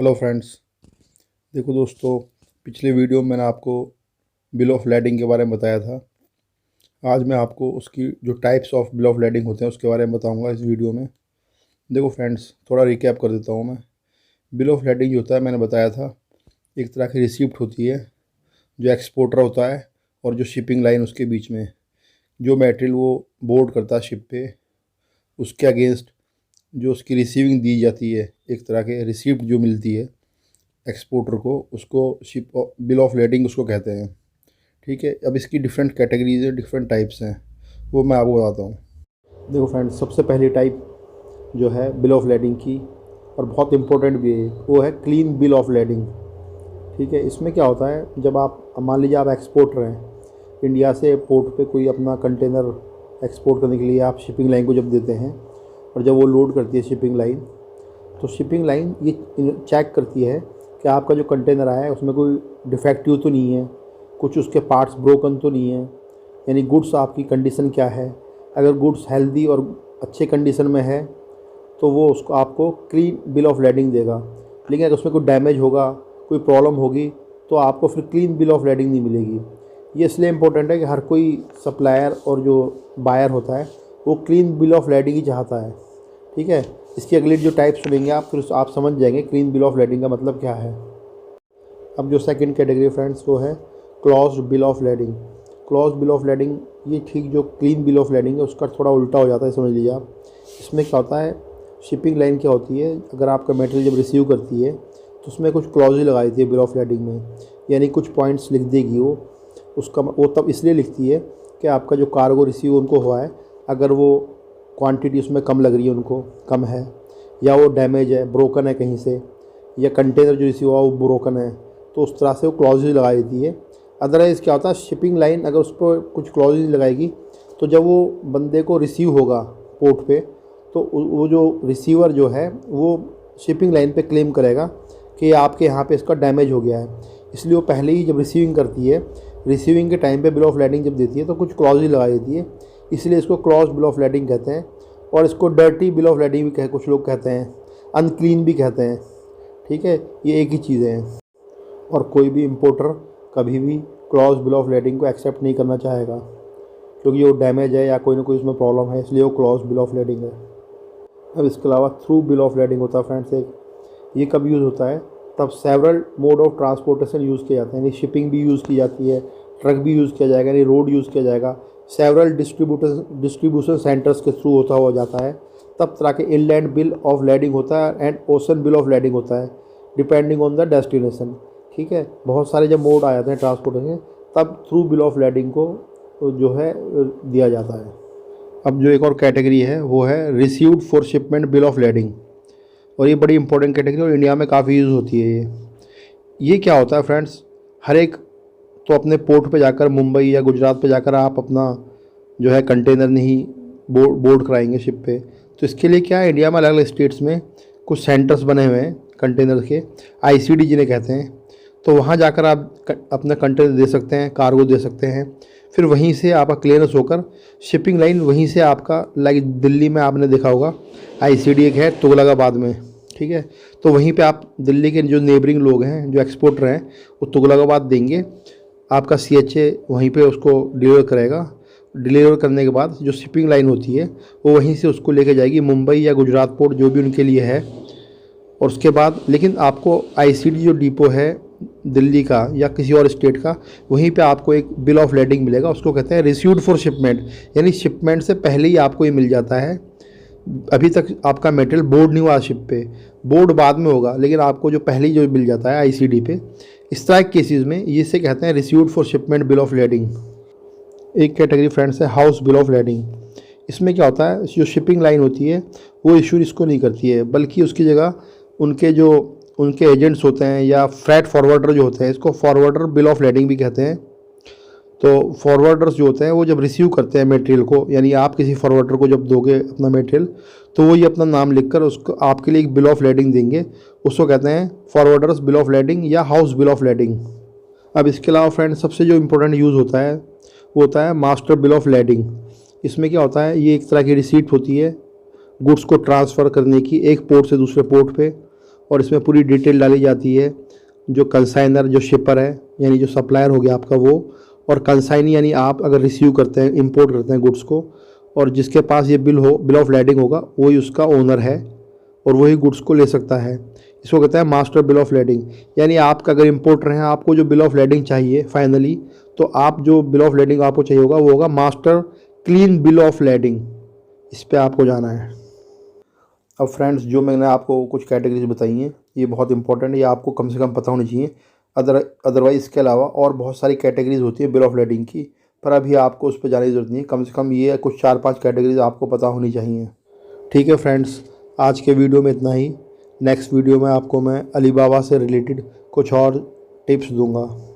Hello friends. देखो दोस्तों, पिछले वीडियो में मैंने आपको बिल ऑफ लैडिंग के बारे में बताया था। आज मैं आपको उसकी जो types of bill of lading होते हैं उसके बारे में बताऊंगा इस वीडियो में। देखो फ्रेंड्स, थोड़ा रिकैप कर देता हूँ मैं। बिल ऑफ लैडिंग जो होता है, मैंने बताया था, एक तरह की रिसिप्ट होती है जो एक्सपोर्टर होता है और जो शिपिंग लाइन उसके बीच में जो मटेरियल वो बोर्ड करता है शिप पे, उसके अगेंस्ट जो उसकी रिसीविंग दी जाती है, एक तरह के रिसिप्ट जो मिलती है एक्सपोर्टर को, उसको शिप बिल ऑफ लेडिंग उसको कहते हैं। ठीक है, अब इसकी डिफरेंट कैटेगरीज है, डिफरेंट टाइप्स हैं, वो मैं आपको बताता हूँ। देखो फ्रेंड्स, सबसे पहली टाइप जो है बिल ऑफ लेडिंग की, और बहुत इंपॉर्टेंट भी है, वो है क्लीन बिल ऑफ लेडिंग। ठीक है, इसमें क्या होता है, जब आप मान लीजिए आप एक्सपोर्टर हैं, इंडिया से पोर्ट पे कोई अपना कंटेनर एक्सपोर्ट करने के लिए आप शिपिंग लाइन को जब देते हैं, और जब वो लोड करती है शिपिंग लाइन, तो शिपिंग लाइन ये चेक करती है कि आपका जो कंटेनर आया है उसमें कोई डिफेक्टिव तो नहीं है, कुछ उसके पार्ट्स ब्रोकन तो नहीं है, यानी गुड्स आपकी कंडीशन क्या है। अगर गुड्स हेल्दी और अच्छे कंडीशन में है तो वो उसको आपको क्लीन बिल ऑफ लेडिंग देगा। लेकिन अगर उसमें कोई डैमेज होगा, कोई प्रॉब्लम होगी, तो आपको फिर क्लीन बिल ऑफ लेडिंग नहीं मिलेगी। ये इसलिए इम्पोर्टेंट है कि हर कोई सप्लायर और जो बायर होता है वो क्लीन बिल ऑफ लेडिंग ही चाहता है। ठीक है, इसकी अगली जो टाइप सुनेंगे आप, फिर आप समझ जाएंगे क्लीन बिल ऑफ लेडिंग का मतलब क्या है। अब जो सेकंड कैटेगरी फ्रेंड्स, वो है closed bill of lading. Closed bill of lading ये ठीक जो क्लीन बिल ऑफ लेडिंग है उसका थोड़ा उल्टा हो जाता है, समझ लीजिए आप। इसमें क्या होता है, शिपिंग लाइन क्या होती है, अगर आपका मटेरियल जब रिसीव करती है तो उसमें कुछ क्लॉज लगाई थी बिल ऑफ लेडिंग में, यानी कुछ पॉइंट्स लिख देगी वो। उसका वो तब इसलिए लिखती है कि आपका जो कार्गो रिसीव उनको हुआ है, अगर वो क्वांटिटी उसमें कम लग रही है, उनको कम है, या वो डैमेज है, ब्रोकन है कहीं से, या कंटेनर जो रिसीव हुआ वो ब्रोकन है, तो उस तरह से वो क्लॉजेज लगा देती है। अदरवाइज़ क्या होता है, शिपिंग लाइन अगर उस पर कुछ क्लॉजेज लगाएगी तो जब वो बंदे को रिसीव होगा पोर्ट पे, तो वो जो रिसीवर जो है वो शिपिंग लाइन पे क्लेम करेगा कि आपके यहाँ पे इसका डैमेज हो गया है। इसलिए वो पहले ही जब रिसीविंग करती है, रिसीविंग के टाइम पे बिल ऑफ लैडिंग जब देती है तो कुछ क्लॉजेज लगा देती है, इसलिए इसको क्लॉज बिल ऑफ लैडिंग कहते हैं। और इसको डर्टी बिल ऑफ लैडिंग भी कुछ लोग कहते हैं, अनक्लीन भी कहते हैं। ठीक है, ये एक ही चीज़ें हैं। और कोई भी इम्पोर्टर कभी भी क्लॉज बिल ऑफ लैडिंग को एक्सेप्ट नहीं करना चाहेगा, क्योंकि वो डैमेज है या कोई ना कोई उसमें प्रॉब्लम है, इसलिए वो क्लॉज बिल ऑफ लैडिंग है। अब इसके अलावा थ्रू बिल ऑफ लैडिंग होता है फ्रेंड्स एक, ये कब यूज़ होता है, तब several mode of transportation use किए जाते हैं, यानी शिपिंग भी यूज़ की जाती है, ट्रक भी यूज़ किया जाएगा, यानी रोड यूज़ किया जाएगा, सेवरल डिस्ट्रीब्यूशन सेंटर्स के थ्रू होता हुआ जाता है। तब तरह के इनलैंड बिल ऑफ लैडिंग होता है and ocean bill of lading होता है, डिपेंडिंग ऑन द डेस्टिनेशन। ठीक है, बहुत सारे जब मोड आ जाते हैं ट्रांसपोर्टेशन, तब थ्रू बिल ऑफ लैडिंग को जो है दिया जाता है। अब जो एक और कैटेगरी है वो है received for shipment bill of lading, और ये बड़ी इंपॉर्टेंट कैटेगरी और इंडिया में काफ़ी यूज़ होती है ये क्या होता है फ्रेंड्स, हर एक तो अपने पोर्ट पे जाकर, मुंबई या गुजरात पे जाकर आप अपना जो है कंटेनर नहीं बोर्ड कराएंगे शिप पे। तो इसके लिए क्या है, इंडिया में अलग अलग स्टेट्स में कुछ सेंटर्स बने हुए हैं कंटेनर के, आईसीडी जिन्हें कहते हैं। तो वहाँ जाकर आप अपना कंटेनर दे सकते हैं, कार्गो दे सकते हैं, फिर वहीं से आपका क्लियरेंस होकर शिपिंग लाइन वहीं से आपका, लाइक दिल्ली में आपने देखा होगा आईसीडी एक है तुगलकाबाद में। ठीक है, तो वहीं पे आप दिल्ली के जो नेबरिंग लोग हैं, जो एक्सपोर्टर हैं, वो तुगलकाबाद देंगे, आपका सीएचए वहीं पे उसको डिलीवर करेगा। डिलीवर करने के बाद जो शिपिंग लाइन होती है वो वहीं से उसको लेके जाएगी मुंबई या गुजरात पोर्ट, जो भी उनके लिए है। और उसके बाद लेकिन आपको आईसीडी जो डिपो है दिल्ली का या किसी और स्टेट का, वहीं पे आपको एक बिल ऑफ लैडिंग मिलेगा, उसको कहते हैं रिसीव्ड फॉर शिपमेंट, यानी शिपमेंट से पहले ही आपको ये मिल जाता है। अभी तक आपका मटेरियल बोर्ड नहीं हुआ शिप पे, बोर्ड बाद में होगा, लेकिन आपको जो पहले ही जो मिल जाता है आईसीडी पे, इस तरह के केसेस में ये से कहते हैं received for shipment bill of lading. एक कैटेगरी फ्रेंड्स है हाउस बिल ऑफ लैडिंग। इसमें क्या होता है, जो शिपिंग लाइन होती है वो इशू इसको नहीं करती है, बल्कि उसकी जगह उनके एजेंट्स होते हैं या फ्रेट फॉरवर्डर जो होते हैं, इसको फॉरवर्डर बिल ऑफ लैडिंग भी कहते हैं। तो फॉरवर्डर्स जो होते हैं वो जब रिसीव करते हैं मटेरियल को, यानी आप किसी फॉरवर्डर को जब दोगे अपना मटेरियल, तो वो ये अपना नाम लिखकर उसको आपके लिए एक बिल ऑफ लैडिंग देंगे, उसको कहते हैं फॉरवर्डर्स बिल ऑफ लैडिंग या हाउस बिल ऑफ लैडिंग। अब इसके अलावा फ्रेंड्स सबसे जो इम्पोर्टेंट यूज़ होता है वो होता है मास्टर बिल ऑफ लैडिंग। इसमें क्या होता है, ये एक तरह की रिसीट होती है गुड्स को ट्रांसफ़र करने की, एक पोर्ट से दूसरे पोर्ट पे, और इसमें पूरी डिटेल डाली जाती है। जो कंसाइनर, जो शिपर है यानी जो सप्लायर हो गया आपका वो, और कंसाइनी यानी आप अगर रिसीव करते हैं, इंपोर्ट करते हैं गुड्स को, और जिसके पास ये बिल ऑफ लैडिंग होगा वही उसका ओनर है और वही गुड्स को ले सकता है। इसको कहते हैं मास्टर बिल ऑफ लैडिंग। यानी आपका अगर इंपोर्टर हैं, आपको जो बिल ऑफ लैडिंग चाहिए फाइनली, तो आप जो बिल ऑफ लैडिंग आपको चाहिए होगा वो होगा master clean bill of lading. इस पर आपको जाना है। अब फ्रेंड्स, जो मैंने आपको कुछ कैटेगरीज बताई हैं ये बहुत इंपॉर्टेंट है, ये आपको कम से कम पता होनी चाहिए। अदरवाइज़ इसके अलावा और बहुत सारी कैटेगरीज होती है बिल ऑफ लैडिंग की, पर अभी आपको उस पर जाने की ज़रूरत नहीं है। कम से कम ये कुछ 4-5 कैटेगरीज आपको पता होनी चाहिए। ठीक है फ्रेंड्स, आज के वीडियो में इतना ही। नेक्स्ट वीडियो में आपको मैं अलीबाबा से रिलेटेड कुछ और टिप्स दूंगा।